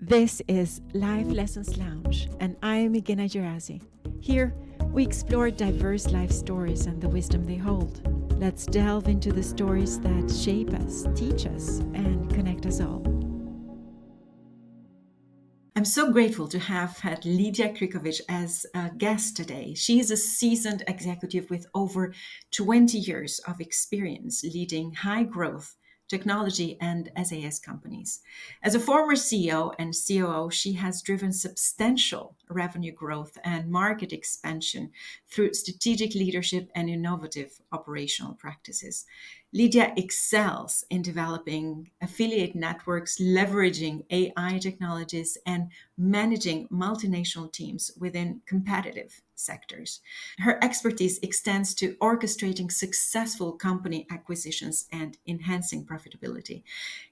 This is Life Lessons Lounge, and I am Igina Gerazi. Here, we explore diverse life stories and the wisdom they hold. Let's delve into the stories that shape us, teach us, and connect us all. I'm so grateful to have had Lidija Krickovic as a guest today. She is a seasoned executive with over 20 years of experience leading high growth technology and SaaS companies. As a former CEO and COO, she has driven substantial revenue growth and market expansion through strategic leadership and innovative operational practices. Lidija excels in developing affiliate networks, leveraging AI technologies, and managing multinational teams within competitive sectors. Her expertise extends to orchestrating successful company acquisitions and enhancing profitability.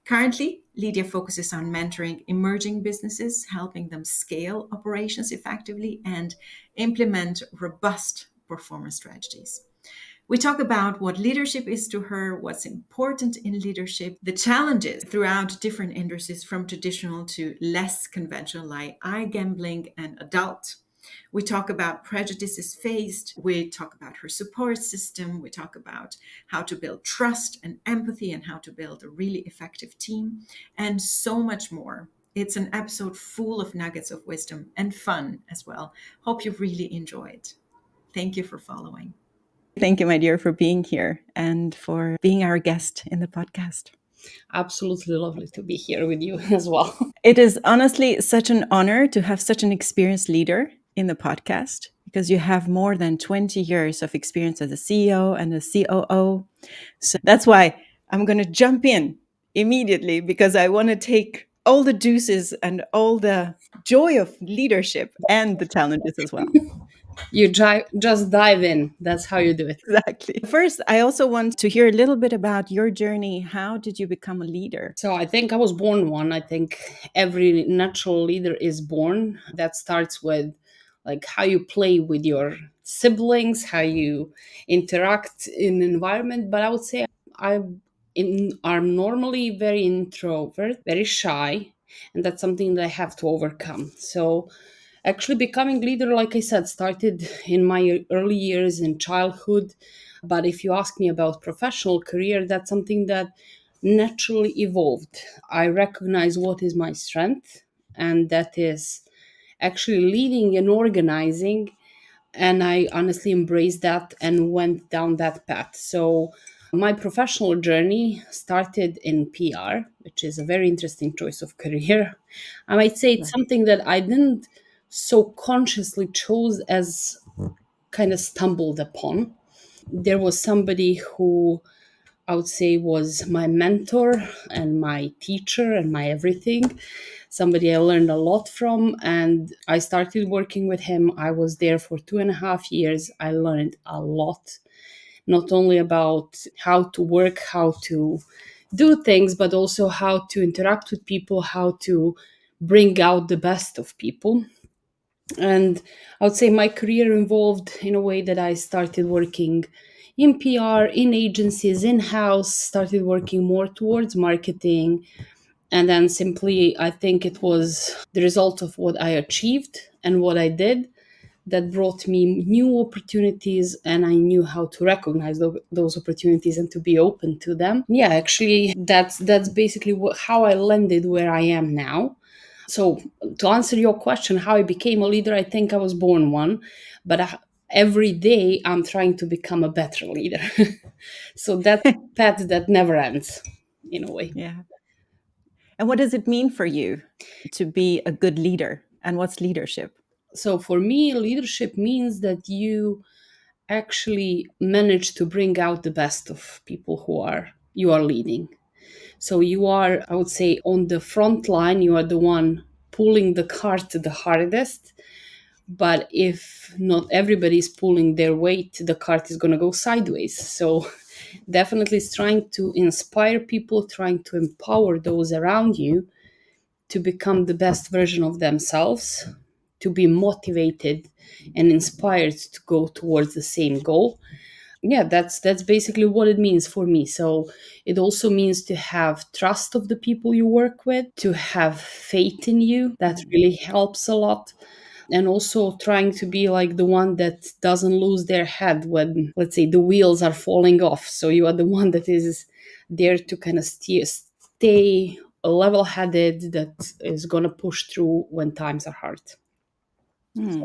Currently, Lidija focuses on mentoring emerging businesses, helping them scale operations effectively and implement robust performance strategies. We talk about what leadership is to her, what's important in leadership, the challenges throughout different industries from traditional to less conventional, like iGambling and adult. We talk about prejudices faced. We talk about her support system. We talk about how to build trust and empathy and how to build a really effective team and so much more. It's an episode full of nuggets of wisdom and fun as well. Hope you really enjoy it. Thank you for following. Thank you, my dear, for being here and for being our guest in the podcast. Absolutely lovely to be here with you as well. It is honestly such an honor to have such an experienced leader in the podcast because you have more than 20 years of experience as a CEO and a COO. So that's why I'm going to jump in immediately because I want to take all the juices and all the joy of leadership and the challenges as well. You just dive in. That's how you do it. Exactly. First, I also want to hear a little bit about your journey. How did you become a leader? So I think I was born one. I think every natural leader is born. That starts with like how you play with your siblings, how you interact in environment. But I would say I'm normally very introvert, very shy, and that's something that I have to overcome. So actually becoming leader, like I said, started in my early years in childhood. But if you ask me about professional career, that's something that naturally evolved. I recognize what is my strength, and that is actually leading and organizing. And I honestly embraced that and went down that path. So my professional journey started in PR, which is a very interesting choice of career. I might say it's something that I didn't so consciously chose as kind of stumbled upon. There was somebody who I would say was my mentor and my teacher and my everything. Somebody I learned a lot from, and I started working with him. I was there for 2.5 years. I learned a lot, not only about how to work, how to do things, but also how to interact with people, how to bring out the best of people. And I would say my career involved in a way that I started working in PR, in agencies, in house, started working more towards marketing. And then simply, I think it was the result of what I achieved and what I did that brought me new opportunities, and I knew how to recognize those opportunities and to be open to them. Yeah, actually, that's basically how I landed where I am now. So to answer your question, how I became a leader, I think I was born one, but every day I'm trying to become a better leader. So that path that never ends, in a way. Yeah. And what does it mean for you to be a good leader? And what's leadership? So for me, leadership means that you actually manage to bring out the best of people you are leading. So you are, I would say, on the front line, you are the one pulling the cart the hardest. But if not everybody is pulling their weight, the cart is going to go sideways. So definitely it's trying to inspire people, trying to empower those around you to become the best version of themselves, to be motivated and inspired to go towards the same goal. Yeah, that's basically what it means for me. So it also means to have trust of the people you work with, to have faith in you. That really helps a lot. And also trying to be like the one that doesn't lose their head when, let's say, the wheels are falling off. So you are the one that is there to kind of stay level headed, that is going to push through when times are hard. Hmm.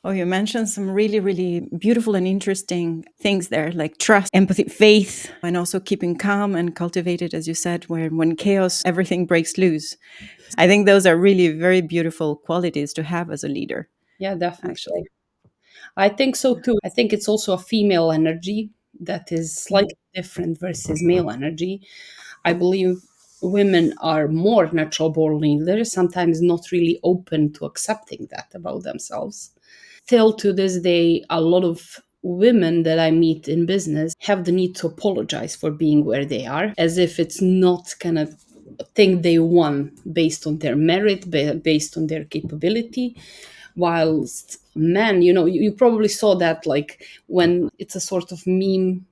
Oh, you mentioned some really, really beautiful and interesting things there, like trust, empathy, faith, and also keeping calm and cultivated, as you said, where when chaos, everything breaks loose. I think those are really very beautiful qualities to have as a leader, Yeah, definitely. actually. I think so too. I think it's also a female energy that is Mhm. slightly different versus male energy. I believe women are more natural born leaders, sometimes not really open to accepting that about themselves. Still to this day, a lot of women that I meet in business have the need to apologize for being where they are, as if it's not kind of a thing they won based on their merit, based on their capability. Whilst men, you probably saw that, like when it's a sort of meme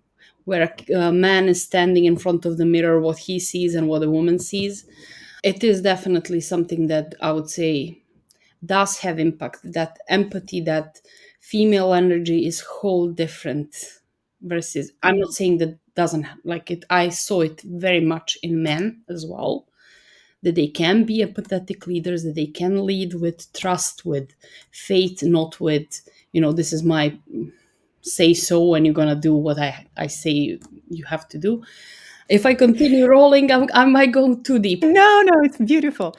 where a man is standing in front of the mirror, what he sees and what a woman sees. It is definitely something that I would say does have impact. That empathy, that female energy is whole different versus, I'm not saying that doesn't like it. I saw it very much in men as well, that they can be empathetic leaders, that they can lead with trust, with faith, not with, this is my say so and you're gonna do what I say you have to do. If I continue rolling, I might go too deep. No, no, it's beautiful.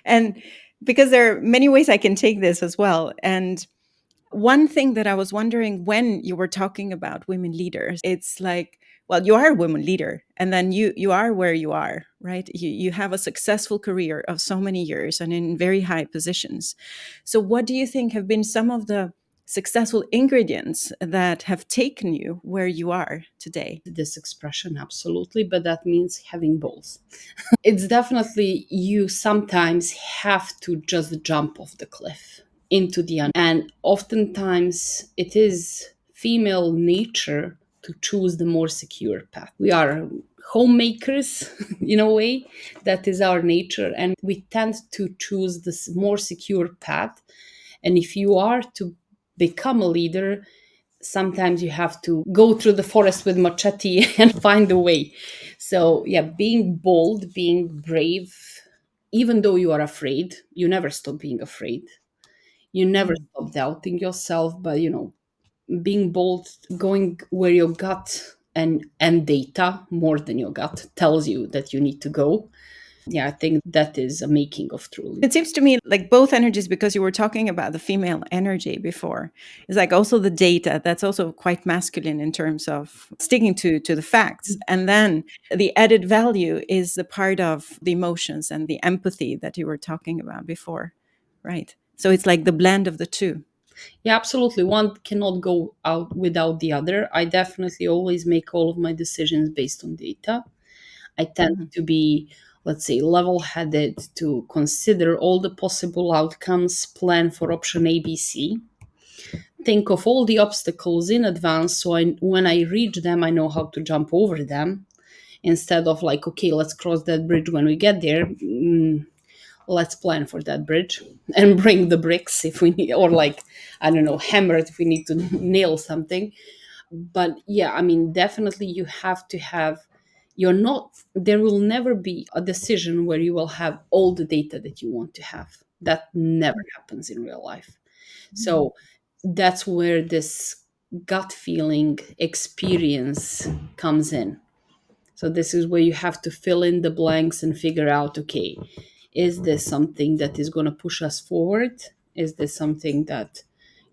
And because there are many ways I can take this as well. And one thing that I was wondering when you were talking about women leaders, it's like, well, you are a woman leader, and then you are where you are, right? You have a successful career of so many years and in very high positions. So, what do you think have been some of the successful ingredients that have taken you where you are today? This expression, absolutely, but that means having balls. It's definitely, you sometimes have to just jump off the cliff into the unknown. And oftentimes it is female nature to choose the more secure path. We are homemakers in a way, that is our nature, and we tend to choose this more secure path. And if you are to become a leader, sometimes you have to go through the forest with machete and find a way. So yeah, being bold, being brave, even though you are afraid, you never stop being afraid, you never Mm. stop doubting yourself. But being bold, going where your gut and data more than your gut tells you that you need to go. Yeah, I think that is a making of truly. It seems to me like both energies, because you were talking about the female energy before, is like also the data that's also quite masculine in terms of sticking to the facts. And then the added value is the part of the emotions and the empathy that you were talking about before, right? So it's like the blend of the two. Yeah, absolutely. One cannot go out without the other. I definitely always make all of my decisions based on data. I tend Mhm. to be, let's say, level headed, to consider all the possible outcomes, plan for option A, B, C, think of all the obstacles in advance. So when I reach them, I know how to jump over them, instead of like, okay, let's cross that bridge when we get there. Let's plan for that bridge and bring the bricks if we need, or like, I don't know, hammer it if we need to nail something. But yeah, I mean, definitely you have to have, you're not, there will never be a decision where you will have all the data that you want to have. That never happens in real life. So that's where this gut feeling experience comes in. So this is where you have to fill in the blanks and figure out, okay, is this something that is going to push us forward? Is this something that,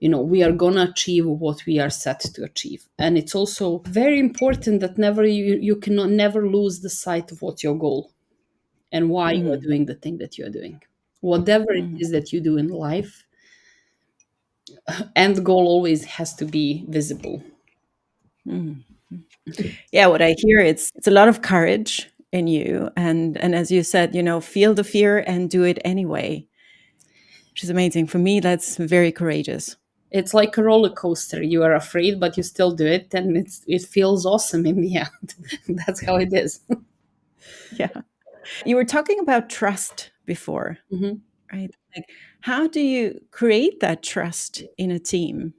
we are going to achieve what we are set to achieve? And it's also very important that never you cannot never lose the sight of what's your goal and why you are Mhm. doing the thing that you are doing. Whatever it Mhm. is that you do in life, end goal always has to be visible. Mhm. Yeah, what I hear, it's a lot of courage in you, and as you said, feel the fear and do it anyway, which is amazing. For me, that's very courageous. It's like a roller coaster. You are afraid, but you still do it, and it feels awesome in the end. That's how it is. Yeah. You were talking about trust before, Mhm. right? Like, how do you create that trust in a team?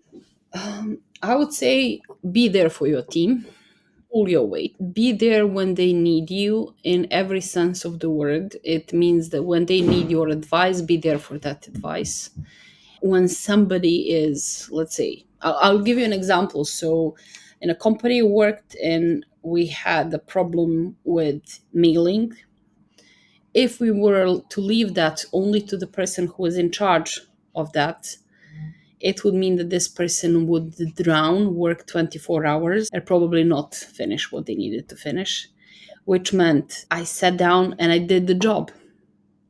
I would say be there for your team, pull your weight, be there when they need you in every sense of the word. It means that when they need your advice, be there for that advice. When somebody is, let's say, I'll give you an example. So, in a company I worked in, we had a problem with mailing. If we were to leave that only to the person who was in charge of that, it would mean that this person would drown, work 24 hours, and probably not finish what they needed to finish, which meant I sat down and I did the job.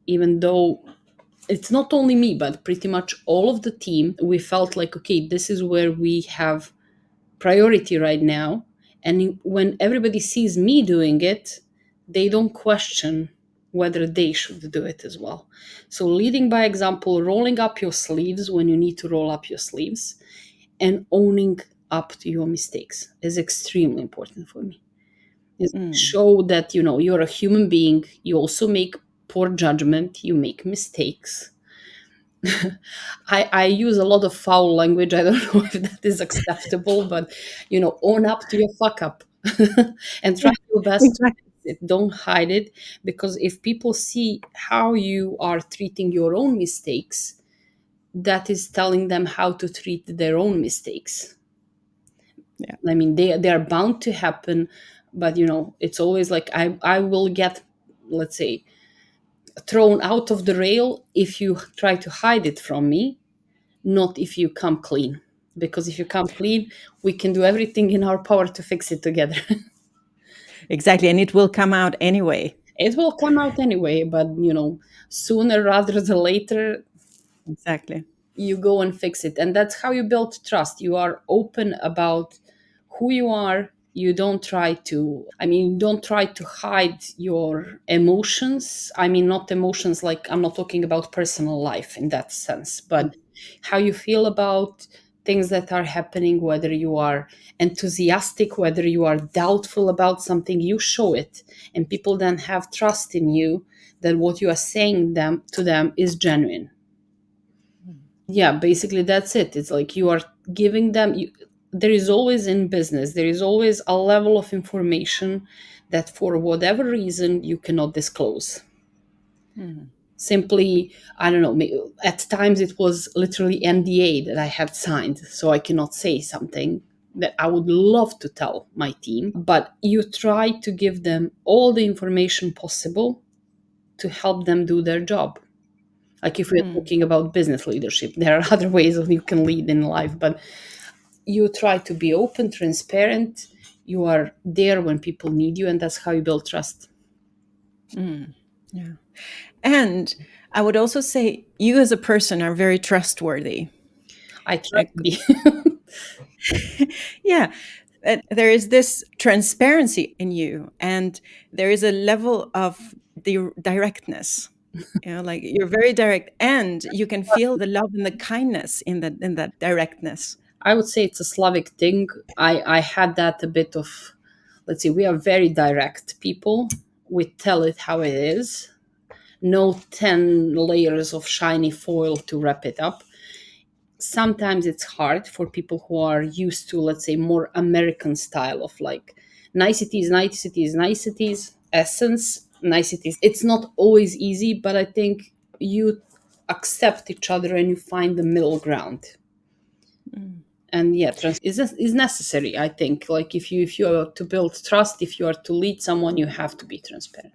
Even though it's not only me, but pretty much all of the team, we felt like, okay, this is where we have priority right now. And when everybody sees me doing it, they don't question whether they should do it as well. So, leading by example, rolling up your sleeves when you need to roll up your sleeves, and owning up to your mistakes is extremely important for me. Is Mm. show that you're a human being. You also make poor judgment. You make mistakes. I use a lot of foul language. I don't know if that is acceptable, but own up to your fuck up and try Yeah, your best to exactly. fix it. Don't hide it, because if people see how you are treating your own mistakes, that is telling them how to treat their own mistakes. Yeah. I mean, they are bound to happen, but it's always like I will get, let's say, thrown out of the rail if you try to hide it from me, not if you come clean. Because if you come clean, we can do everything in our power to fix it together. Exactly. And it will come out anyway. It will come out anyway, but sooner rather than later, Exactly. you go and fix it. And that's how you build trust. You are open about who you are. You don't try to, you don't try to hide your emotions. Not emotions, like, I'm not talking about personal life in that sense, but how you feel about things that are happening, whether you are enthusiastic, whether you are doubtful about something, you show it. And people then have trust in you that what you are saying them to them is genuine. Yeah, basically that's it. It's like you are giving them there is always, in business, there is always a level of information that for whatever reason you cannot disclose. Mm. Simply, I don't know, at times it was literally NDA that I had signed, so I cannot say something that I would love to tell my team, but you try to give them all the information possible to help them do their job. Like, if we're Mm. talking about business leadership, there are other ways of you can lead in life, but you try to be open, transparent. You are there when people need you, and that's how you build trust. Mm. Yeah. And I would also say you as a person are very trustworthy. I try Like, to be. yeah, there is this transparency in you, and there is a level of the directness. Like, you're very direct, and you can feel the love and the kindness in that directness. I would say it's a Slavic thing. I had that a bit of, let's say, we are very direct people. We tell it how it is. No 10 layers of shiny foil to wrap it up. Sometimes it's hard for people who are used to, let's say, more American style of, like, niceties, niceties, niceties, essence, niceties. It's not always easy, but I think you accept each other and you find the middle ground. Mm. And yeah, is necessary. I think, like, if you are to build trust, if you are to lead someone, you have to be transparent.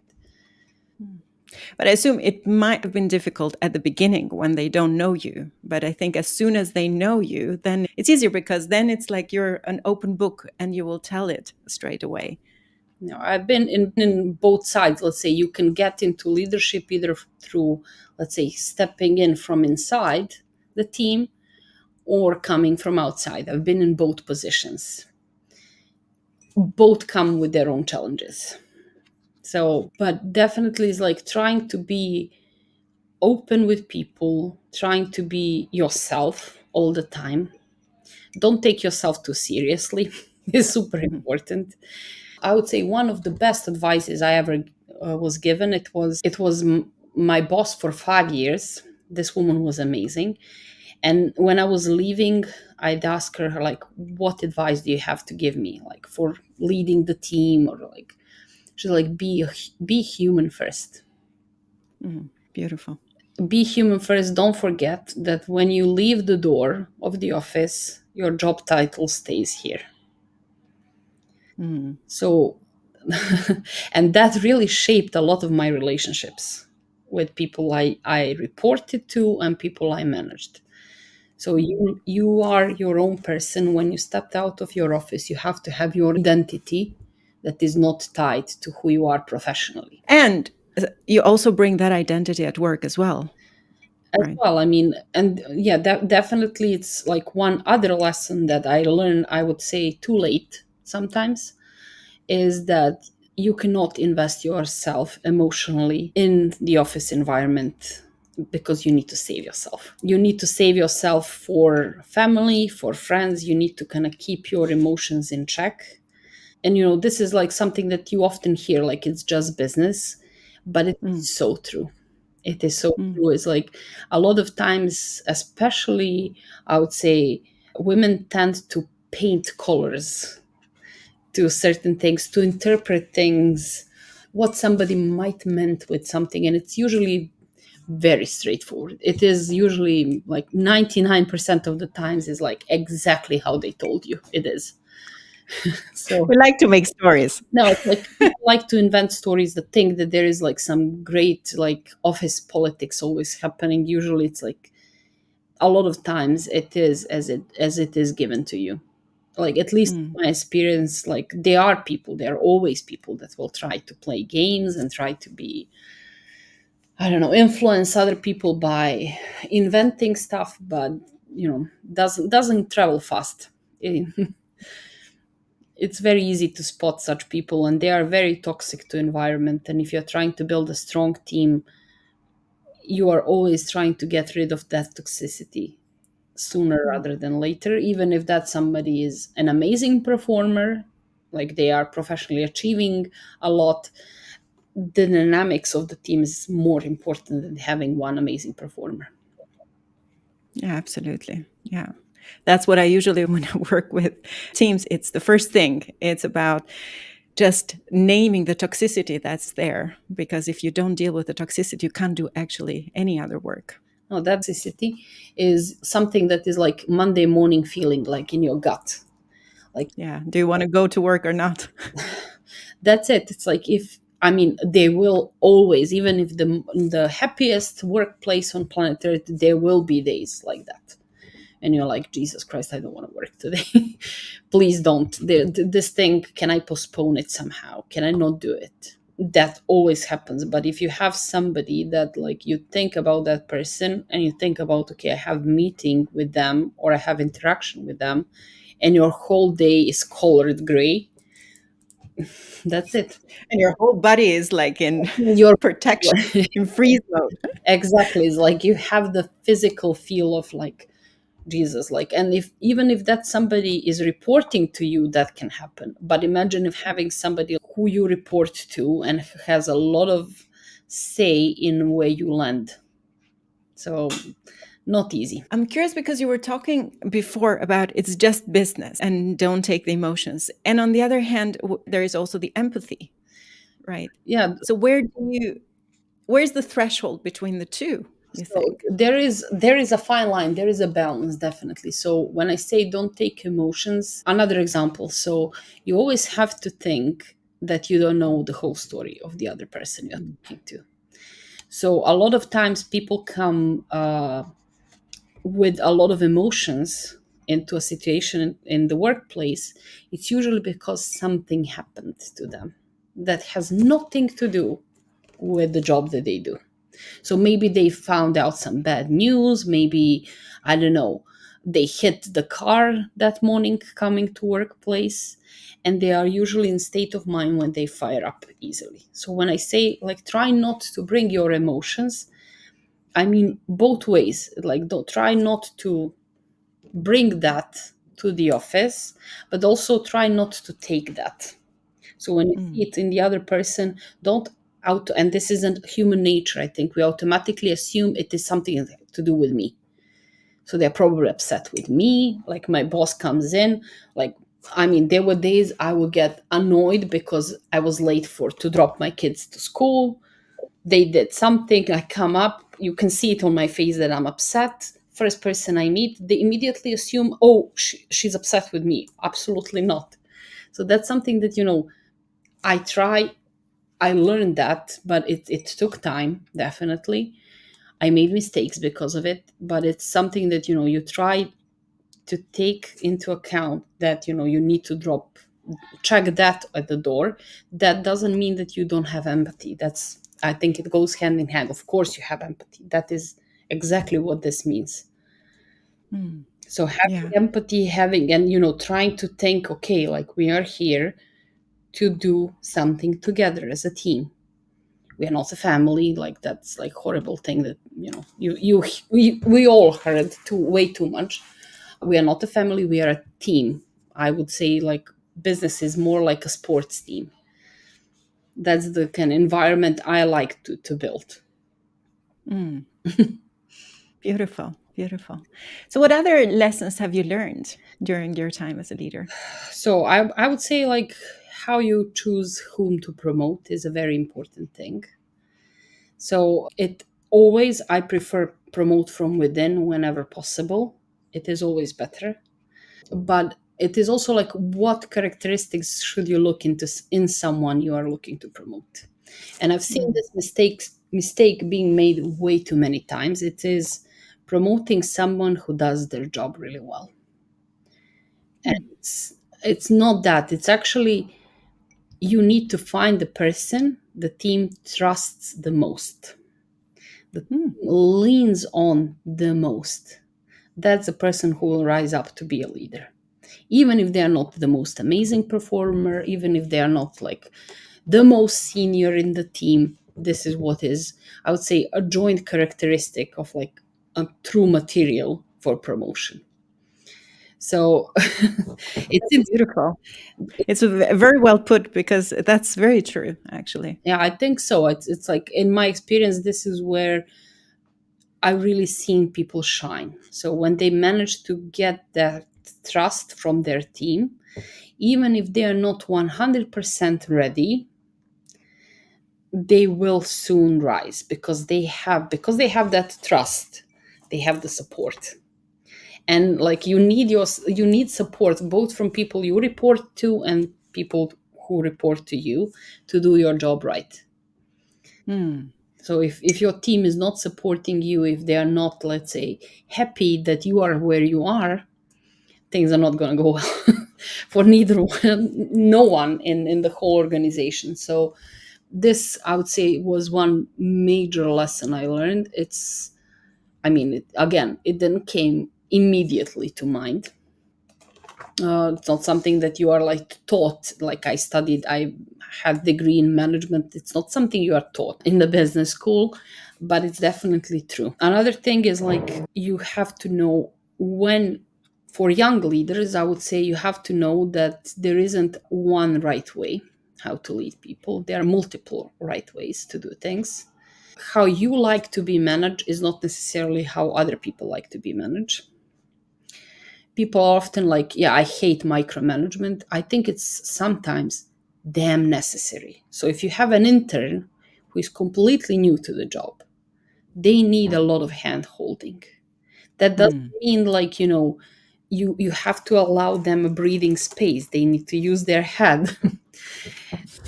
But I assume it might have been difficult at the beginning when they don't know you. But I think as soon as they know you, then it's easier, because then it's like you're an open book and you will tell it straight away. I've been in both sides. Let's say you can get into leadership either through, let's say, stepping in from inside the team or coming from outside. I've been in both positions. Both come with their own challenges. So, but definitely is like trying to be open with people, trying to be yourself all the time. Don't take yourself too seriously. It's super important. I would say one of the best advices I ever was given. It was my boss for 5 years. This woman was amazing. And when I was leaving, I'd ask her like, "What advice do you have to give me, like for leading the team, or like?" She's like, "Be human first. Beautiful. Be human first. Don't forget that when you leave the door of the office, your job title stays here." So, and that really shaped a lot of my relationships with people I reported to and people I managed. So you are your own person. When you stepped out of your office, you have to have your identity that is not tied to who you are professionally. And you also bring that identity at work as well, As right? well, I mean, and yeah, definitely it's like one other lesson that I learned, I would say too late sometimes, is that you cannot invest yourself emotionally in the office environment because you need to save yourself. You need to save yourself for family, for friends. You need to kind of keep your emotions in check. And, this is like something that you often hear, like it's just business, but it's Mm. so true. It is so Mm. true. It's like a lot of times, especially, I would say, women tend to paint colors to certain things, to interpret things, what somebody might meant with something, and it's usually very straightforward. It is usually like 99% of the times is like exactly how they told you it is. So We like to make stories. no, it's like people like to invent stories that think that there is like some great like office politics always happening. Usually it's like a lot of times it is as it is given to you. Like at least Mm. my experience, like there are always people that will try to play games and try to be, I don't know, influence other people by inventing stuff, but doesn't travel fast. It's very easy to spot such people, and they are very toxic to environment. And if you're trying to build a strong team, you are always trying to get rid of that toxicity sooner Mm. rather than later, even if that somebody is an amazing performer, like they are professionally achieving a lot. The dynamics of the team is more important than having one amazing performer. Yeah, absolutely. Yeah. That's what I usually, when I work with teams, it's the first thing. It's about just naming the toxicity that's there. Because if you don't deal with the toxicity, you can't do actually any other work. No, that toxicity is something that is like Monday morning feeling, like in your gut. Like Yeah. Do you want to go to work or not? that's it. It's like, if I mean, they will always, even if the happiest workplace on planet Earth, there will be days like that, and you're like, Jesus Christ, I don't want to work today. Please don't. This thing, can I postpone it somehow? Can I not do it? That always happens. But if you have somebody that, like, you think about that person and you think about, okay, I have meeting with them or I have interaction with them, and your whole day is colored gray, that's it. And your whole body is like in Your protection, in freeze mode. exactly, it's like you have the physical feel of like, Jesus, like, and if even if that somebody is reporting to you, that can happen. But imagine if having somebody who you report to and who has a lot of say in where you land. So not easy. I'm curious because you were talking before about it's just business and don't take the emotions. And on the other hand, there is also the empathy, right? Yeah. So where's the threshold between the two, you So think? there is a fine line, there is a balance, definitely. So when I say don't take emotions, another example. So you always have to think that you don't know the whole story of the other person you're talking to. So a lot of times people come with a lot of emotions into a situation in the workplace. It's usually because something happened to them that has nothing to do with the job that they do. So maybe they found out some bad news. Maybe, I don't know, they hit the car that morning coming to workplace, and they are usually in state of mind when they fire up easily. So when I say, like, try not to bring your emotions, I mean both ways. Like, don't try not to bring that to the office, but also try not to take that. So when you see it in the other person, don't and this isn't human nature. I think we automatically assume it is something to do with me. So they're probably upset with me. Like my boss comes in, like, I mean, there were days I would get annoyed because I was late to drop my kids to school. They did something, I come up, you can see it on my face that I'm upset. First person I meet, they immediately assume, oh, she's upset with me. Absolutely not. So that's something that, I learned that, but it took time, definitely. I made mistakes because of it, but it's something that, you try to take into account that, you need to check that at the door. That doesn't mean that you don't have empathy. I think it goes hand in hand. Of course you have empathy. That is exactly what this means. So having Yeah. empathy, and trying to think, okay, like we are here to do something together as a team. We are not a family. Like that's like horrible thing that we all heard way too much. We are not a family, we are a team. I would say like business is more like a sports team. That's the kind of environment I like to build. Beautiful, beautiful. So, what other lessons have you learned during your time as a leader? So I would say like how you choose whom to promote is a very important thing. So it always, I prefer promote from within whenever possible. It is always better. But it is also like what characteristics should you look into in someone you are looking to promote. And I've seen this mistake being made way too many times. It is promoting someone who does their job really well. And it's not that. It's actually, you need to find the person the team trusts the most, that leans on the most. That's the person who will rise up to be a leader. Even if they are not the most amazing performer, even if they are not like the most senior in the team, this is what is, I would say, a joint characteristic of like a true material for promotion. So it That's seems, beautiful. It's very well put because that's very true, actually. yeah, I think so. It's like in my experience, this is where I really seen people shine. So when they manage to get that trust from their team, even if they are not 100% ready, they will soon rise because they have that trust, they have the support. And like you need support both from people you report to and people who report to you to do your job right. So if your team is not supporting you, if they are not, let's say, happy that you are where you are, things are not going to go well for neither one, no one in the whole organization. So this, I would say, was one major lesson I learned. Again, it didn't came immediately to mind. It's not something that you are like taught. Like I had degree in management. It's not something you are taught in the business school, but it's definitely true. Another thing is like you have to know when, for young leaders, I would say you have to know that there isn't one right way how to lead people. There are multiple right ways to do things. How you like to be managed is not necessarily how other people like to be managed. People are often like, yeah, I hate micromanagement. I think it's sometimes damn necessary. So if you have an intern who is completely new to the job, they need a lot of hand holding. That doesn't mean like, you have to allow them a breathing space. They need to use their head.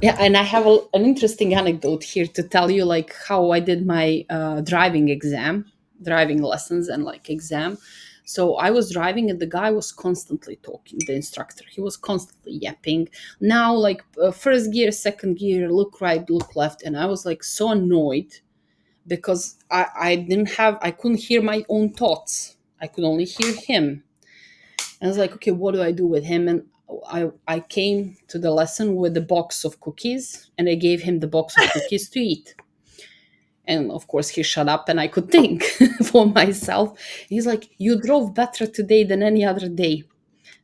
Yeah, and I have an interesting anecdote here to tell you, like how I did my driving lessons and like exam. So I was driving, and the guy was constantly talking. The instructor, he was constantly yapping. Now, like first gear, second gear, look right, look left, and I was like so annoyed because I couldn't hear my own thoughts. I could only hear him. And I was like, okay, what do I do with him? And I came to the lesson with a box of cookies, and I gave him the box of cookies to eat. And of course, he shut up and I could think for myself. He's like, you drove better today than any other day.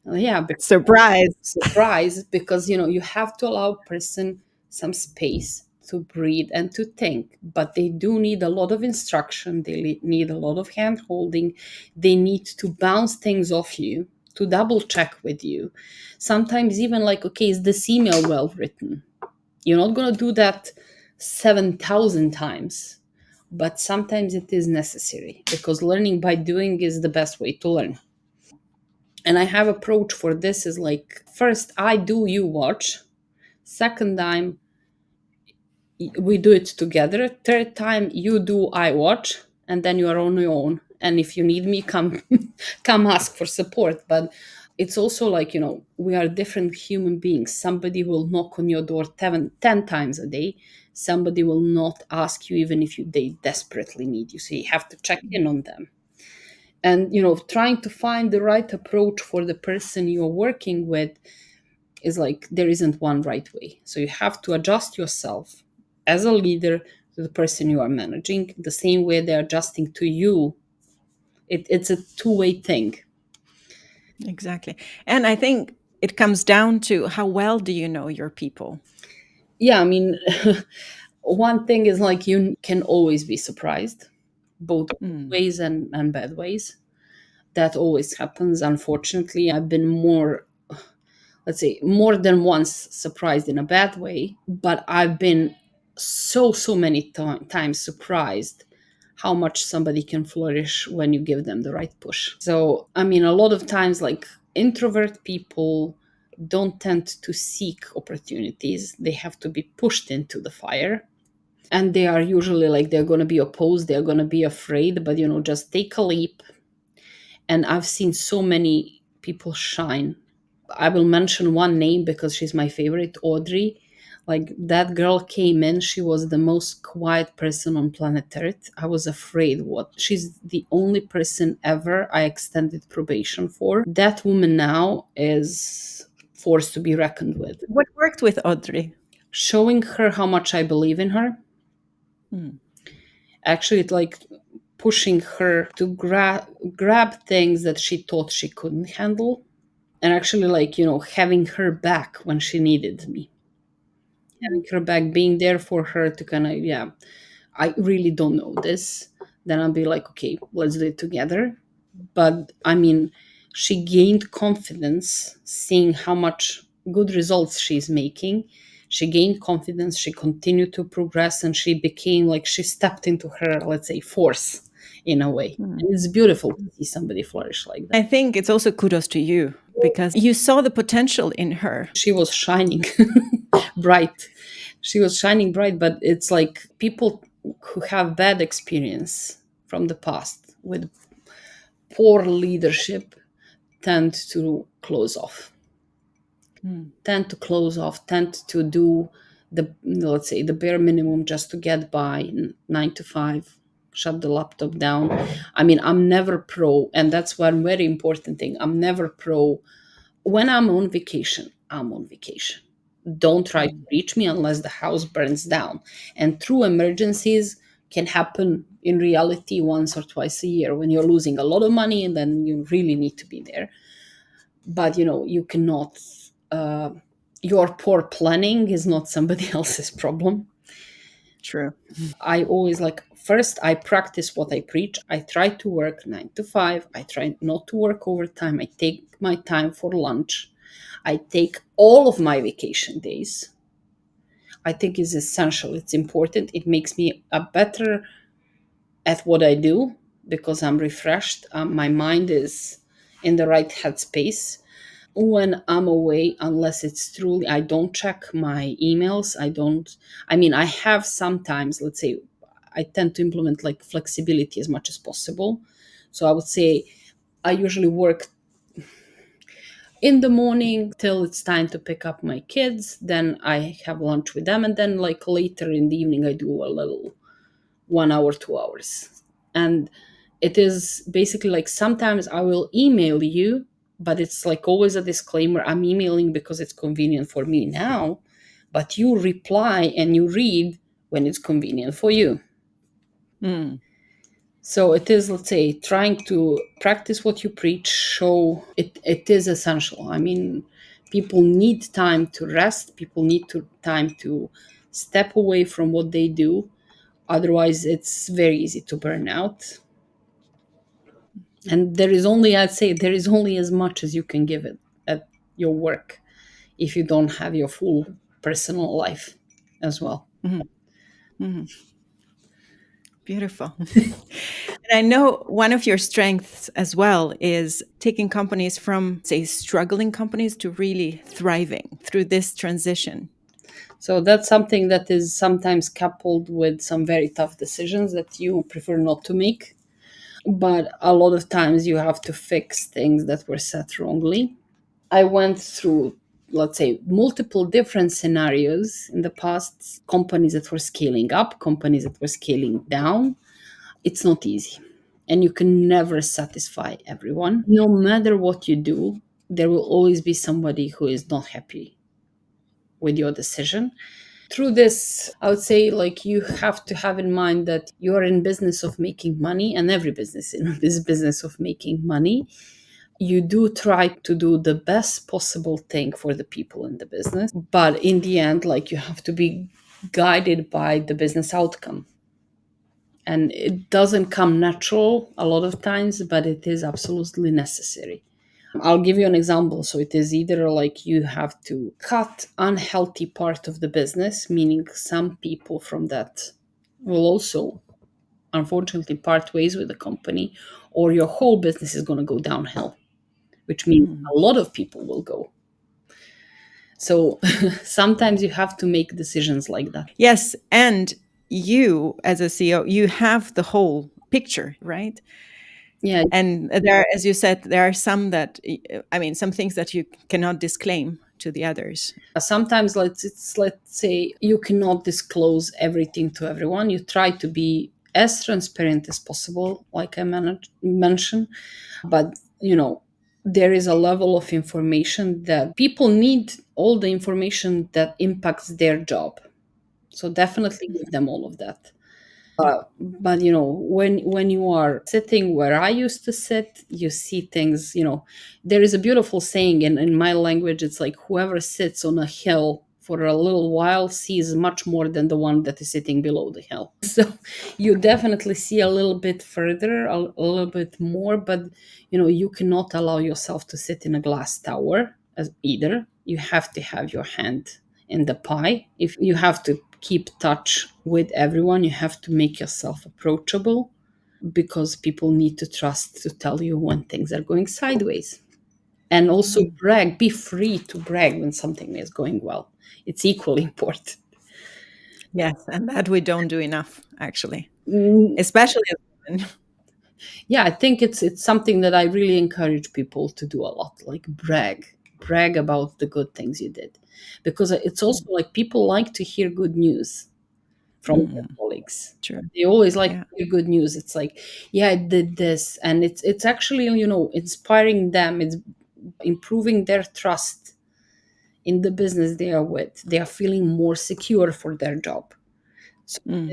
Yeah, Surprise. surprise, because you have to allow a person some space to breathe and to think, but they do need a lot of instruction, they need a lot of hand holding, they need to bounce things off you, to double check with you, sometimes even like, okay, is this email well written? You're not going to do that 7,000 times, but sometimes it is necessary, because learning by doing is the best way to learn. And I have approach for this is like, first I do, you watch. Second time we do it together. Third time you do, I watch, and then you are on your own. And if you need me, come come ask for support. But it's also like, we are different human beings. Somebody will knock on your door 10 times a day. Somebody will not ask you even if they desperately need you. So you have to check in on them. And trying to find the right approach for the person you're working with is like, there isn't one right way. So you have to adjust yourself as a leader to the person you are managing the same way they're adjusting to you. It's a two-way thing. Exactly. And I think it comes down to how well do you know your people? Yeah, I mean, one thing is like, you can always be surprised, both good Mm. ways and bad ways. That always happens. Unfortunately, I've been more, let's say, more than once surprised in a bad way, but I've been so many times surprised how much somebody can flourish when you give them the right push. So I mean, a lot of times, like, introvert people don't tend to seek opportunities, they have to be pushed into the fire. And they are usually like, they're going to be opposed, they're going to be afraid, but just take a leap. And I've seen so many people shine. I will mention one name because she's my favorite, Audrey. Like, that girl came in, she was the most quiet person on planet Earth. I was afraid. What? She's the only person ever I extended probation for. That woman now is force to be reckoned with. What worked with Audrey? Showing her how much I believe in her. Mm. Actually, it's like pushing her to grab things that she thought she couldn't handle, and actually, like, having her back when she needed me, having her back, being there for her to kind of, yeah, I really don't know this, then I'll be like, okay, let's do it together. But I mean, she gained confidence seeing how much good results she's making. She gained confidence, she continued to progress, and she became like, she stepped into her, let's say, force in a way. Mm. And it's beautiful to see somebody flourish like that. I think it's also kudos to you because you saw the potential in her. She was shining bright. She was shining bright, but it's like, people who have bad experience from the past with poor leadership tend to close off, Mm. tend to do the, let's say, the bare minimum just to get by, 9 to 5, shut the laptop down. I mean, I'm never pro, and that's one very important thing. I'm never pro. When I'm on vacation, I'm on vacation. Don't try to Mm. reach me unless the house burns down. And true emergencies can happen in reality once or twice a year, when you're losing a lot of money and then you really need to be there. But you cannot, uh, your poor planning is not somebody else's problem. True. I always like, first I practice what I preach. I try to work 9 to 5. I try not to work overtime. I take my time for lunch. I take all of my vacation days. I think is essential. It's important. It makes me a better at what I do because I'm refreshed. My mind is in the right headspace. When I'm away, unless it's truly, I don't check my emails. I mean, I have sometimes, let's say, I tend to implement like flexibility as much as possible. So I would say I usually work in the morning till it's time to pick up my kids. Then I have lunch with them. And then, like, later in the evening, I do a little 1 hour, 2 hours. And it is basically like, sometimes I will email you, but it's like always a disclaimer, I'm emailing because it's convenient for me now, but you reply and you read when it's convenient for you. Mm. So it is, let's say, trying to practice what you preach, show it is essential. I mean, people need time to rest, people need time to step away from what they do. Otherwise, it's very easy to burn out. And there is only, I'd say, there is only as much as you can give it at your work if you don't have your full personal life as well. Mhm. Mhm. Beautiful. And I know one of your strengths as well is taking companies from, say, struggling companies to really thriving through this transition. So that's something that is sometimes coupled with some very tough decisions that you prefer not to make. But a lot of times you have to fix things that were set wrongly. I went through, let's say, multiple different scenarios in the past, companies that were scaling up, companies that were scaling down. It's not easy. And you can never satisfy everyone. No matter what you do, there will always be somebody who is not happy with your decision. Through this, I would say, like, you have to have in mind that you are in business of making money, and every business in this business of making money. You do try to do the best possible thing for the people in the business, but in the end, like, you have to be guided by the business outcome. And it doesn't come natural a lot of times, but it is absolutely necessary. I'll give you an example. So it is either like you have to cut unhealthy part of the business, meaning some people from that will also unfortunately part ways with the company, or your whole business is going to go downhill, which means Mm. a lot of people will go. So sometimes you have to make decisions like that. Yes. And you, as a CEO, you have the whole picture, right? Yeah. And there, as you said, there are some that, I mean, some things that you cannot disclaim to the others. Sometimes let's say you cannot disclose everything to everyone. You try to be as transparent as possible, like I mentioned, but there is a level of information that people need, all the information that impacts their job. So definitely give them all of that. Yeah. But when you are sitting where I used to sit, you see things. There is a beautiful saying in my language. It's like, whoever sits on a hill for a little while sees much more than the one that is sitting below the hill. So you definitely see a little bit further, a little bit more, but you cannot allow yourself to sit in a glass tower as either. You have to have your hand in the pie. If you have to keep touch with everyone, you have to make yourself approachable, because people need to trust to tell you when things are going sideways. And also Mm. be free to brag when something is going well. It's equally important. Yes. And that we don't do enough, actually, Mm, especially as women. yeah, I think it's something that I really encourage people to do a lot, like brag about the good things you did, because it's also like people like to hear good news from their Mm. colleagues. True. They always like Yeah. to hear good news. It's like, yeah, I did this, and it's actually inspiring them. It's improving their trust in the business they are with. They are feeling more secure for their job. So Mm.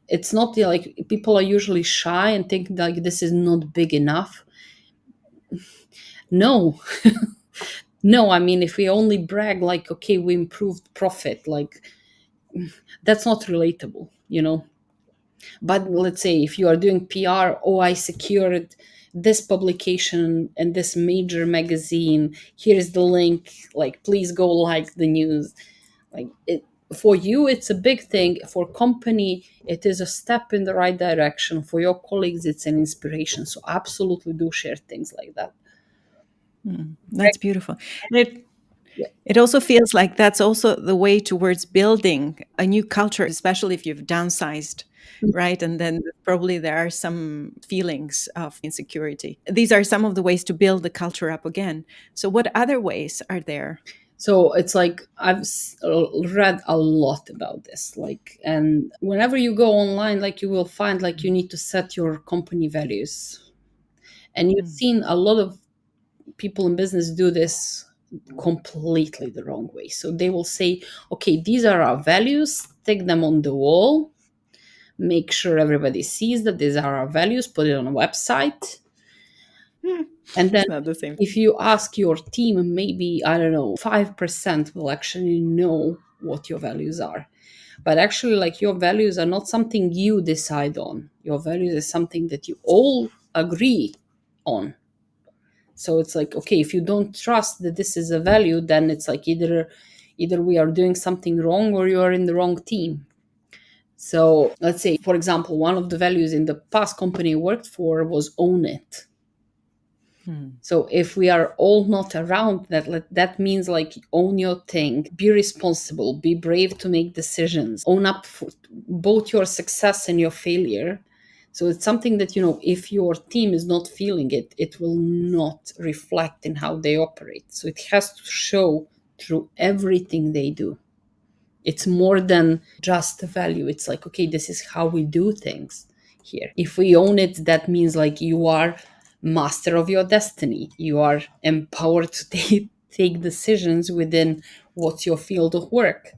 it's not like people are usually shy and think like this is not big enough. No, no. I mean, if we only brag like, okay, we improved profit, like, that's not relatable. But let's say if you are doing PR, oh, I secured this publication and this major magazine. Here's the link. Like, please go like the news. Like, for you, it's a big thing. For company, it is a step in the right direction. For your colleagues, it's an inspiration. So absolutely do share things like that. Mm. That's beautiful. And it also feels like that's also the way towards building a new culture, especially if you've downsized, right? And then probably there are some feelings of insecurity. These are some of the ways to build the culture up again. So, what other ways are there? So it's like I've read a lot about this, like, and whenever you go online, like, you will find like you need to set your company values, and you've Mm. seen a lot of people in business do this completely the wrong way. So they will say, okay, these are our values, stick them on the wall, make sure everybody sees that these are our values, put it on a website. And then It's not the same. if you ask your team, maybe, I don't know, 5% will actually know what your values are. But actually, like, your values are not something you decide on. Your values is something that you all agree on. So it's like, okay, if you don't trust that this is a value, then it's like either we are doing something wrong or you are in the wrong team. So let's say, for example, one of the values in the past company I worked for was own it. So if we are all not around, that means like own your thing, be responsible, be brave to make decisions, own up for both your success and your failure. So it's something that, if your team is not feeling it, it will not reflect in how they operate. So it has to show through everything they do. It's more than just a value. It's like, okay, this is how we do things here. If we own it, that means like you are master of your destiny. You are empowered to take decisions within what's your field of work.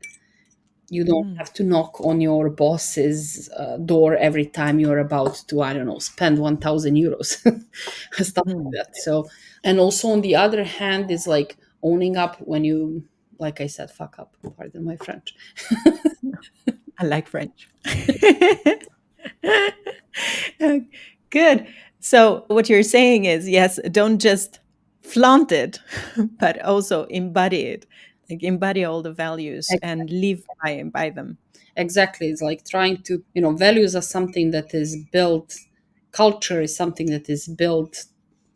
You don't have to knock on your boss's door every time you're about to, I don't know, spend 1,000 euros, stuff like that. So, and also on the other hand, is like owning up when you, like I said, fuck up. Pardon my French. I like French. Good. So what you're saying is, yes, don't just flaunt it, but also embody it. Like embody all the values and live by them. Exactly. It's like trying to, values are something that is built, culture is something that is built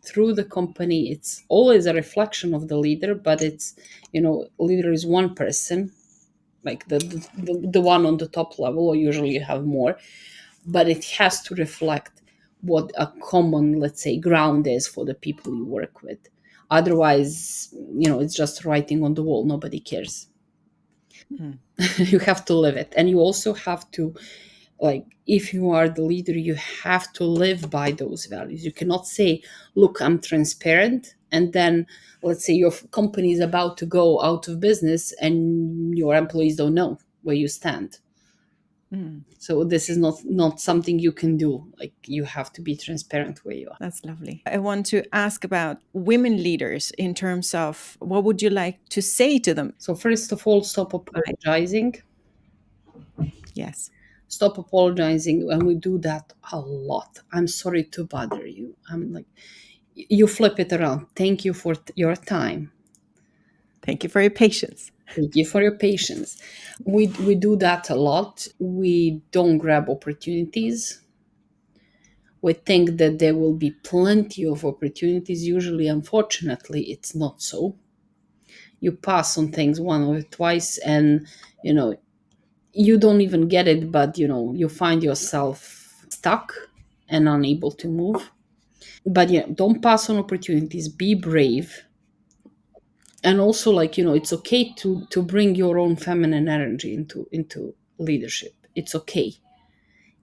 through the company. It's always a reflection of the leader, but it's, leader is one person, like the one on the top level, or usually you have more, but it has to reflect what a common, let's say, ground is for the people you work with. Otherwise, it's just writing on the wall. Nobody cares. You have to live it. And you also have to, like, if you are the leader, you have to live by those values. You cannot say, look, I'm transparent, and then let's say your company is about to go out of business and your employees don't know where you stand. So this is not something you can do. Like, you have to be transparent where you are. That's lovely. I want to ask about women leaders in terms of what would you like to say to them? So first of all, stop apologizing. Yes. Stop apologizing. And we do that a lot. I'm sorry to bother you. I'm like, you flip it around. Thank you for your time. Thank you for your patience. Thank you for your patience. We do that a lot. We don't grab opportunities. We think that there will be plenty of opportunities. Usually, unfortunately, it's not so. You pass on things one or twice, and you don't even get it, but you find yourself stuck and unable to move. But yeah, don't pass on opportunities. Be brave. And also, like, it's okay to bring your own feminine energy into leadership. It's okay.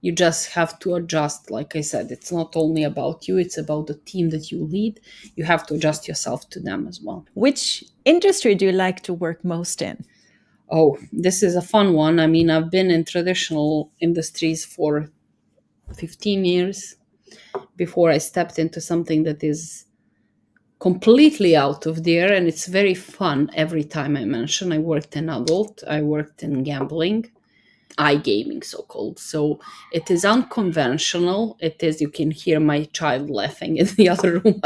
You just have to adjust. Like I said, it's not only about you, it's about the team that you lead. You have to adjust yourself to them as well. Which industry do you like to work most in? Oh, this is a fun one. I mean, I've been in traditional industries for 15 years before I stepped into something that is completely out of there, and it's very fun every time I mention. I worked in adult, I worked in gambling, iGaming, so called. So it is unconventional. It is, you can hear my child laughing in the other room.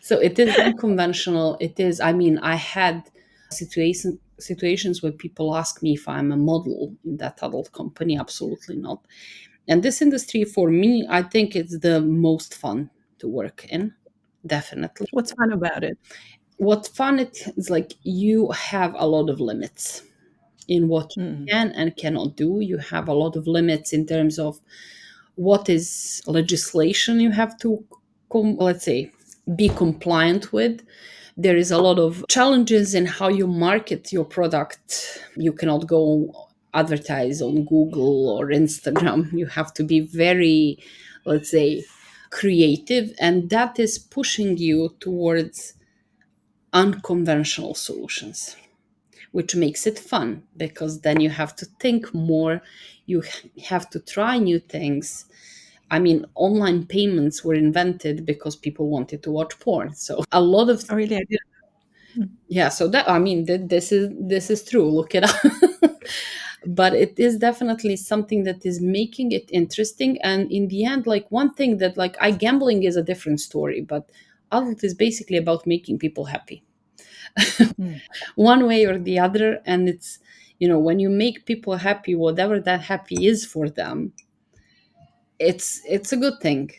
So it is unconventional. It is, I mean, I had situations where people ask me if I'm a model in that adult company. Absolutely not. And this industry, for me, I think it's the most fun to work in. Definitely. What's fun about it? What fun it is, like, you have a lot of limits in what you Mm. can and cannot do. You have a lot of limits in terms of what is legislation you have to, let's say, be compliant with. There is a lot of challenges in how you market your product. You cannot go advertise on Google or Instagram. You have to be very, let's say, creative, and that is pushing you towards unconventional solutions, which makes it fun because then you have to think more. You have to try new things. I mean, online payments were invented because people wanted to watch porn. So a lot of, Oh, really? I did. Mm. yeah, so that, I mean, this is true. Look it up. But it is definitely something that is making it interesting. And in the end, like, one thing that, like, I gambling is a different story, but adult is basically about making people happy Mm. one way or the other. And it's, when you make people happy, whatever that happy is for them, it's a good thing.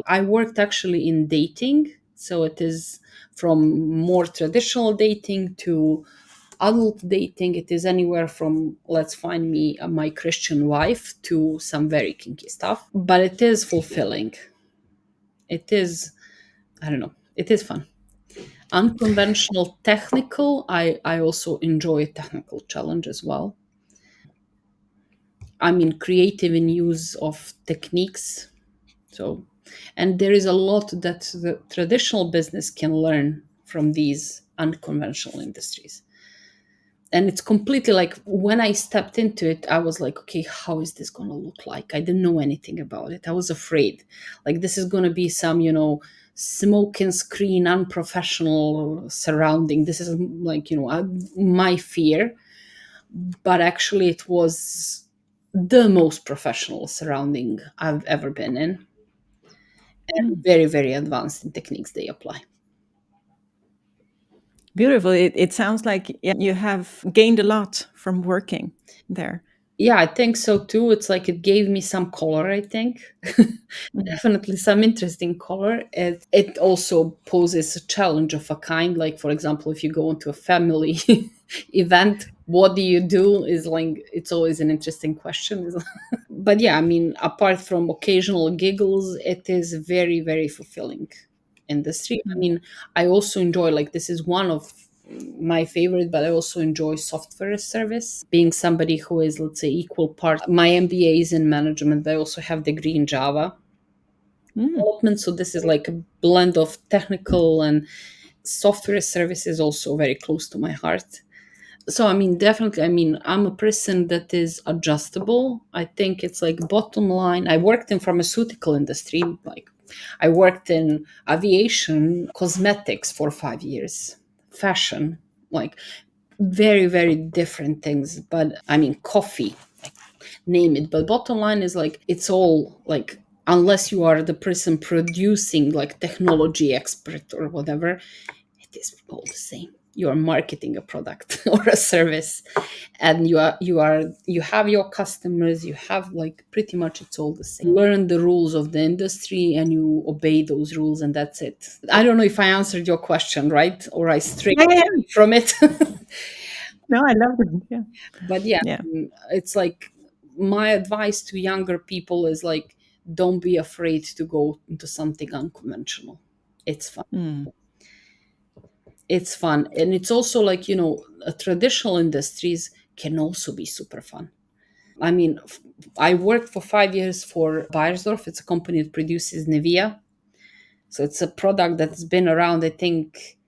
I worked actually in dating, so it is from more traditional dating to adult dating. It is anywhere from let's find me my Christian wife to some very kinky stuff, but it is fulfilling. It is, I don't know, it is fun. Unconventional technical, I also enjoy technical challenge as well. I mean, creative in use of techniques. So, and there is a lot that the traditional business can learn from these unconventional industries. And it's completely like when I stepped into it, I was like, okay, how is this going to look like? I didn't know anything about it. I was afraid, like, this is going to be some, smoke and screen, unprofessional surrounding. This is like, my fear. But actually, it was the most professional surrounding I've ever been in, and Mm. very, very advanced in techniques they apply. Beautiful. It sounds like, yeah, you have gained a lot from working there. Yeah, I think so too. It's like it gave me some color, I think. Mm. Definitely some interesting color. It also poses a challenge of a kind. Like, for example, if you go into a family event, what do you do? Is like, it's always an interesting question. But yeah, I mean, apart from occasional giggles, it is very, very fulfilling industry. I Mm. mean, I also enjoy, like, this is one of my favorite, but I also enjoy software as service. Being somebody who is, let's say, equal part, my MBA is in management, but I also have degree in Java Mm. development. So this is like a blend of technical and software as service is also very close to my heart. So I mean, definitely, I mean, I'm a person that is adjustable. I think it's like bottom line, I worked in pharmaceutical industry, like I worked in aviation, cosmetics for 5 years, fashion, like very, very different things. But I mean, coffee, name it. But bottom line is like it's all like, unless you are the person producing, like technology expert or whatever, it is all the same. You are marketing a product or a service, and you have your customers. You have, like, pretty much it's all the same. Learn the rules of the industry and you obey those rules, and that's it. I don't know if I answered your question right, or I strayed Yeah, yeah, yeah. from it. No, I love it. Yeah. But yeah, Yeah. it's like my advice to younger people is like, don't be afraid to go into something unconventional. It's fun. Mm. It's fun. And it's also like, traditional industries can also be super fun. I mean, I worked for 5 years for Beiersdorf. It's a company that produces Nivea. So it's a product that's been around, I think,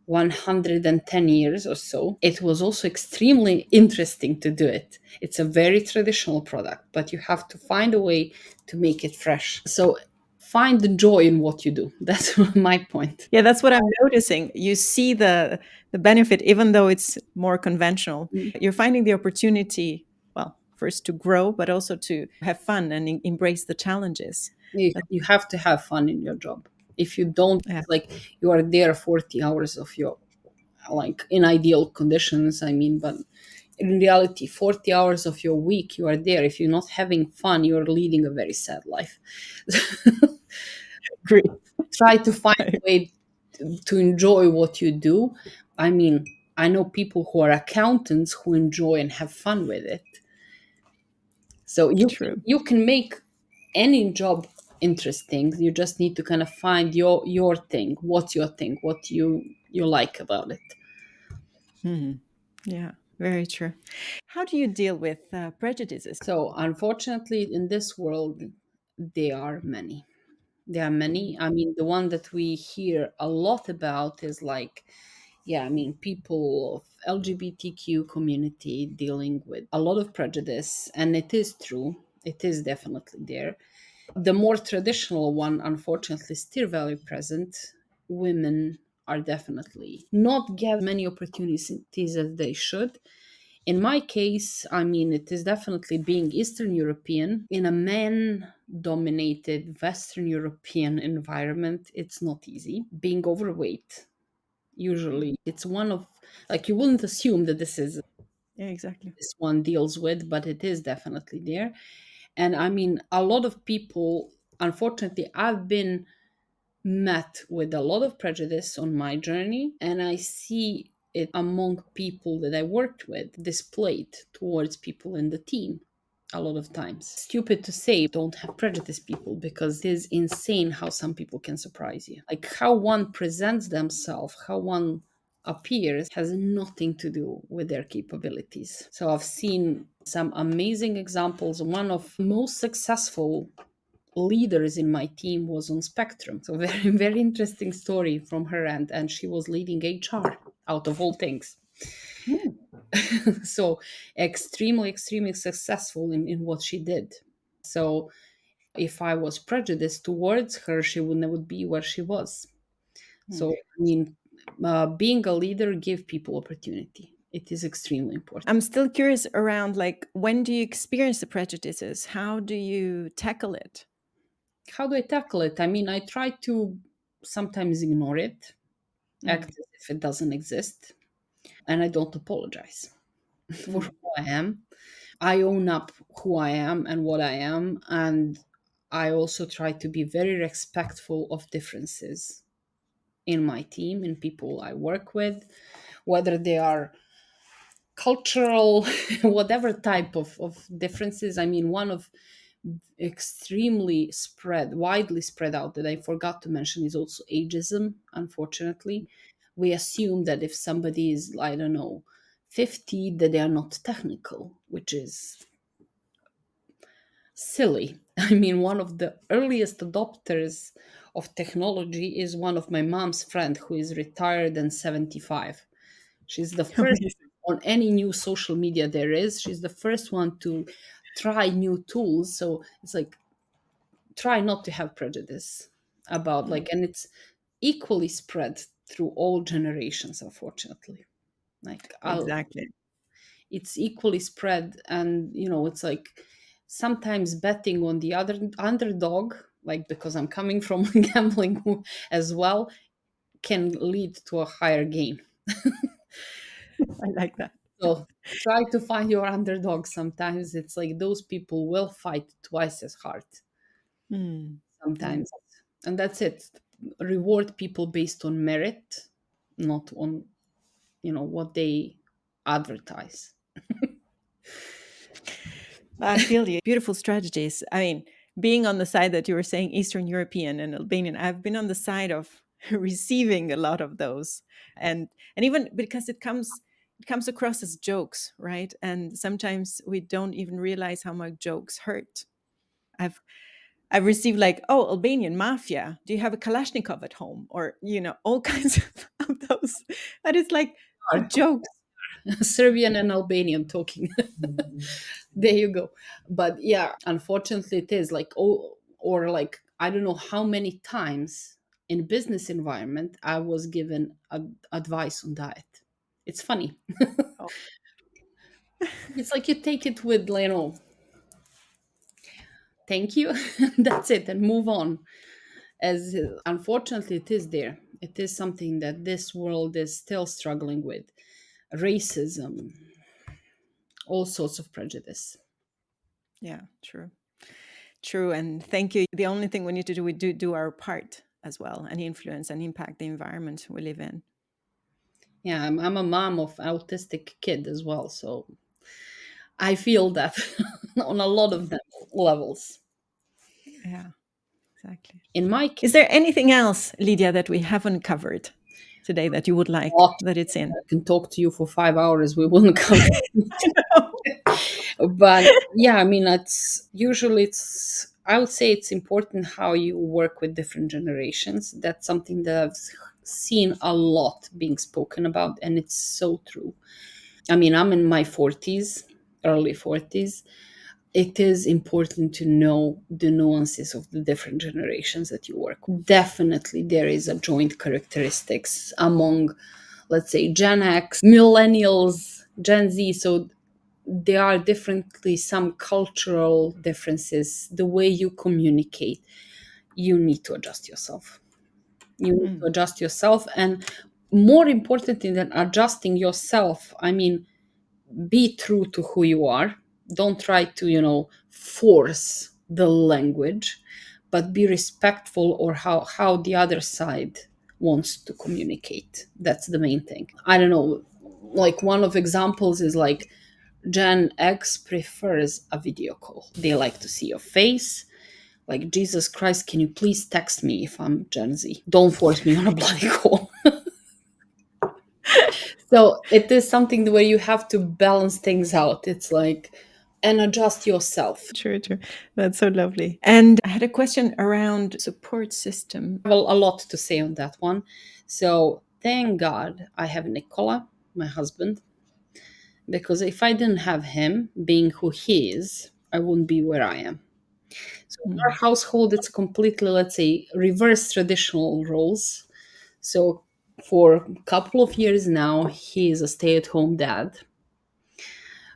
110 years or so. It was also extremely interesting to do it. It's a very traditional product, but you have to find a way to make it fresh. So find the joy in what you do. That's my point. Yeah, that's what I'm noticing. You see the benefit, even though it's more conventional. Mm. You're finding the opportunity, well, first to grow, but also to have fun and embrace the challenges. You have to have fun in your job. If you don't, Yeah, like, you are there 40 hours of your, like, in ideal conditions, I mean, but in reality, 40 hours of your week you are there. If you're not having fun, you're leading a very sad life. agree. Try to find a way to enjoy what you do. I mean, I know people who are accountants who enjoy and have fun with it. So True. you can make any job interesting. You just need to kind of find your thing. What's your thing? What you like about it. Mhm. Yeah, very true. How do you deal with prejudices? So unfortunately, in this world, there are many. There are many. I mean, the one that we hear a lot about is like, Yeah, I mean, people of LGBTQ community dealing with a lot of prejudice, and it is true. It is definitely there. The more traditional one, unfortunately, still very present. Women are definitely not given many opportunities as they should. In my case, I mean, it is definitely being Eastern European in a man dominated Western European environment. It's not easy. Being overweight, usually, it's one of, like, you wouldn't assume that Yeah, exactly. this one deals with, but it is definitely there. And I mean, a lot of people, unfortunately, I've been met with a lot of prejudice on my journey, and I see it among people that I worked with displayed towards people in the team a lot of times. Stupid to say, don't have prejudice people, because it is insane how some people can surprise you. Like how one presents themselves, how one appears has nothing to do with their capabilities. So I've seen some amazing examples. One of most successful leaders in my team was on spectrum, so very very interesting story from her end, and she was leading HR out of all things. So extremely successful in what she did. So if I was prejudiced towards her, she would never be where she was. So I mean, being a leader, give people opportunity. It is extremely important. I'm still curious around like when do you experience the prejudices? How do you tackle it? How do I tackle it? I mean, I try to sometimes ignore it, act as if it doesn't exist, and I don't apologize for who I am. I own up who I am and what I am, and I also try to be very respectful of differences in my team, in people I work with, whether they are cultural, whatever type of differences. I mean, one of widely spread out that I forgot to mention is also ageism, unfortunately. We assume that if somebody is, I don't know, 50, that they are not technical, which is silly. I mean, one of the earliest adopters of technology is one of my mom's friend who is retired and 75. She's the first Amazing. on any new social media there is. She's the first one to try new tools. So it's like, try not to have prejudice about, like, and it's equally spread through all generations, unfortunately. Like, Exactly. it's equally spread, and it's like sometimes betting on the other underdog, like, because I'm coming from gambling as well, can lead to a higher gain. I like that. So try to find your underdog. Sometimes it's like those people will fight twice as hard Mm. Mm. sometimes, and that's it. Reward people based on merit, not on what they advertise. I feel you. Beautiful strategies. I mean, being on the side that you were saying Eastern European and Albanian, I've been on the side of receiving a lot of those. And even because it comes across as jokes, right? And sometimes we don't even realize how much jokes hurt. I've I've received like, oh, Albanian mafia. Do you have a Kalashnikov at home? Or, all kinds of those. And it's like jokes. Serbian and Albanian talking. There you go. But yeah, unfortunately, it is like, oh, or like, I don't know how many times in business environment I was given advice on diet. It's funny. Oh, It's like you take it with, thank you, that's it, and move on. As unfortunately, it is there. It is something that this world is still struggling with. Racism, all sorts of prejudice. yeah, true. True. And thank you. The only thing we need to do, we do our part as well and influence and impact the environment we live in. Yeah, I'm a mom of autistic kid as well, so I feel that on a lot of them levels. Yeah, exactly. In my case, Is there anything else, Lydia, that we haven't covered today that you would like that it's in? I can talk to you for 5 hours. We wouldn't cover. I know. But yeah, I mean, it's I would say it's important how you work with different generations. That's something that I've seen a lot being spoken about, and it's so true. I mean, I'm in my 40s, early 40s. It is important to know the nuances of the different generations that you work with. Definitely, there is a joint characteristics among, let's say, Gen X, Millennials, Gen Z. So there are definitely some cultural differences. The way you communicate, you need to adjust yourself. You need to adjust yourself. And more importantly than adjusting yourself, I mean, be true to who you are. Don't try to, force the language, but be respectful or how the other side wants to communicate. That's the main thing. I don't know, like one of examples is like Gen X prefers a video call. They like to see your face. Like, Jesus Christ, can you please text me if I'm Gen Z? Don't force me on a bloody call. So it is something where you have to balance things out. It's like, and adjust yourself. True. That's so lovely. And I had a question around support system. Well, a lot to say on that one. So thank God I have Nicola, my husband, because if I didn't have him being who he is, I wouldn't be where I am. So in our household, it's completely, let's say, reverse traditional roles. So for a couple of years now, he is a stay-at-home dad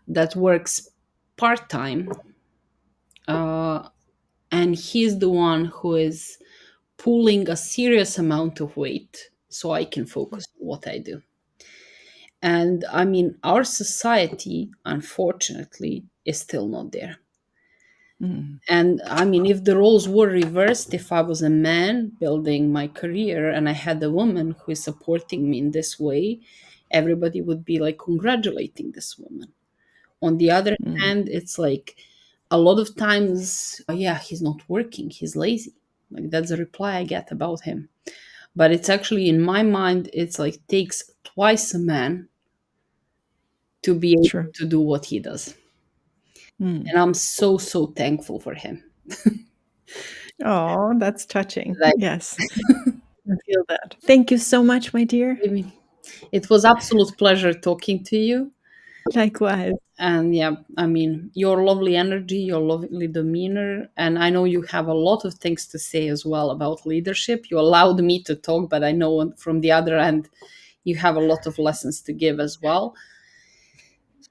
that works part-time, and he's the one who is pulling a serious amount of weight so I can focus on what I do. And I mean, our society, unfortunately, is still not there. And I mean, if the roles were reversed, if I was a man building my career and I had a woman who is supporting me in this way, everybody would be like congratulating this woman. On the other hand, it's like a lot of times, yeah, he's not working, he's lazy. Like that's the reply I get about him. But it's actually in my mind, it's like takes twice a man to be able to do what he does. And I'm so, so thankful for him. Oh, that's touching. Like, Yes, I feel that. Thank you so much, my dear. it was absolute pleasure talking to you. Likewise. And yeah, I mean, your lovely energy, your lovely demeanor. And I know you have a lot of things to say as well about leadership. You allowed me to talk, but I know from the other end, you have a lot of lessons to give as well.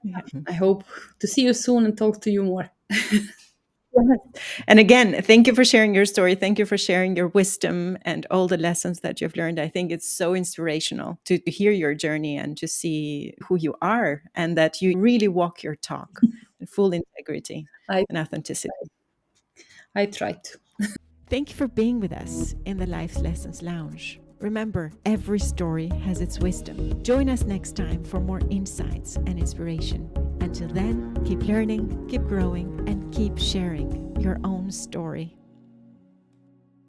Yeah. I hope to see you soon and talk to you more. And again, thank you for sharing your story. Thank you for sharing your wisdom and all the lessons that you've learned. I think it's so inspirational to hear your journey and to see who you are and that you really walk your talk in full integrity and authenticity. I tried to. Thank you for being with us in the Life Lessons Lounge. Remember, every story has its wisdom. Join us next time for more insights and inspiration. Until then, keep learning, keep growing, and keep sharing your own story.